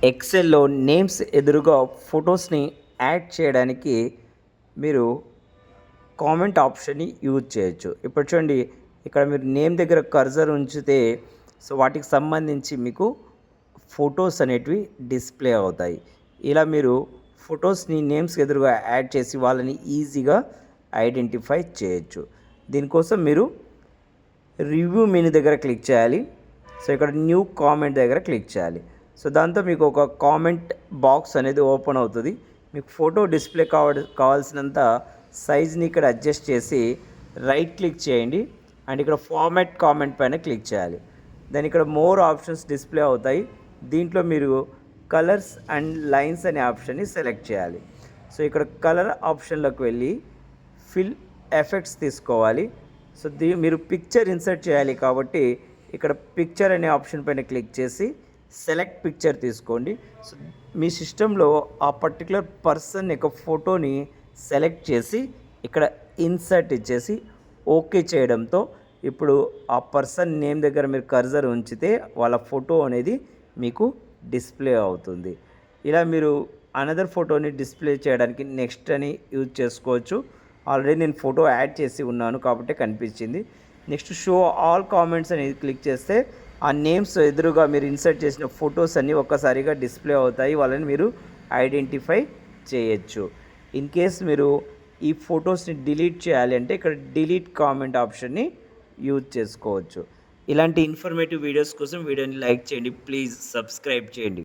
ఎక్సెల్‌లో names ఎదురుగా ఫొటోస్‌ని add చేయడానికి మీరు కామెంట్ ఆప్షన్‌ని యూజ్ చేయొచ్చు. ఇప్పుడు చూడండి, ఇక్కడ మీరు నేమ్ దగ్గర కర్సర్ ఉంచితే వాటికి సంబంధించి మీకు ఫొటోస్ అనేటివి డిస్‌ప్లే అవుతాయి. ఇలా మీరు ఫొటోస్‌ని నేమ్స్ ఎదురుగా యాడ్ చేసి వాళ్ళని ఈజీగా ఐడెంటిఫై చేయొచ్చు. దీనికోసం మీరు రివ్యూ మెనూ దగ్గర క్లిక్ చేయాలి. ఇక్కడ న్యూ కామెంట్ దగ్గర క్లిక్ చేయాలి. దాంతో మీకు ఒక కామెంట్ బాక్స్ అనేది ఓపెన్ అవుతుంది. మీకు ఫోటో డిస్ప్లే కావాల్సినంత సైజ్ని ఇక్కడ అడ్జస్ట్ చేసి రైట్ క్లిక్ చేయండి అండ్ ఇక్కడ ఫార్మాట్ కామెంట్ పైన క్లిక్ చేయాలి. దాని ఇక్కడ మోర్ ఆప్షన్స్ డిస్ప్లే అవుతాయి. దీంట్లో మీరు కలర్స్ అండ్ లైన్స్ అనే ఆప్షన్ని సెలెక్ట్ చేయాలి. ఇక్కడ కలర్ ఆప్షన్లోకి వెళ్ళి ఫిల్ ఎఫెక్ట్స్ తీసుకోవాలి. మీరు పిక్చర్ ఇన్సర్ట్ చేయాలి కాబట్టి ఇక్కడ పిక్చర్ అనే ఆప్షన్ పైన క్లిక్ చేసి సెలెక్ట్ పిక్చర్ తీసుకోండి. మీ సిస్టంలో ఆ పర్టికులర్ పర్సన్ యొక్క ఫోటోని సెలెక్ట్ చేసి ఇక్కడ ఇన్సర్ట్ ఇచ్చేసి ఓకే చేయడంతో ఇప్పుడు ఆ పర్సన్ నేమ్ దగ్గర మీరు కర్సర్ ఉంచితే వాళ్ళ ఫోటో అనేది మీకు డిస్ప్లే అవుతుంది. ఇలా మీరు అనదర్ ఫోటోని డిస్ప్లే చేయడానికి నెక్స్ట్ అని యూజ్ చేసుకోవచ్చు. ఆల్రెడీ నేను ఫోటో యాడ్ చేసి ఉన్నాను కాబట్టి కనిపించింది. నెక్స్ట్ షో ఆల్ కామెంట్స్ అనేది క్లిక్ చేస్తే ఆ నేమ్స్ ఎదురుగా మీరు ఇన్సర్ట్ చేసిన ఫొటోస్ అన్నీ ఒక్కసారిగా డిస్ప్లే అవుతాయి. వాళ్ళని మీరు ఐడెంటిఫై చేయొచ్చు. ఇన్ కేస్ మీరు ఈ ఫొటోస్ని డిలీట్ చేయాలి అంటే ఇక్కడ డిలీట్ కామెంట్ ఆప్షన్ని యూజ్ చేసుకోవచ్చు. ఇలాంటి ఇన్ఫర్మేటివ్ వీడియోస్ కోసం వీడియోని లైక్ చేయండి. ప్లీజ్ సబ్స్క్రైబ్ చేయండి.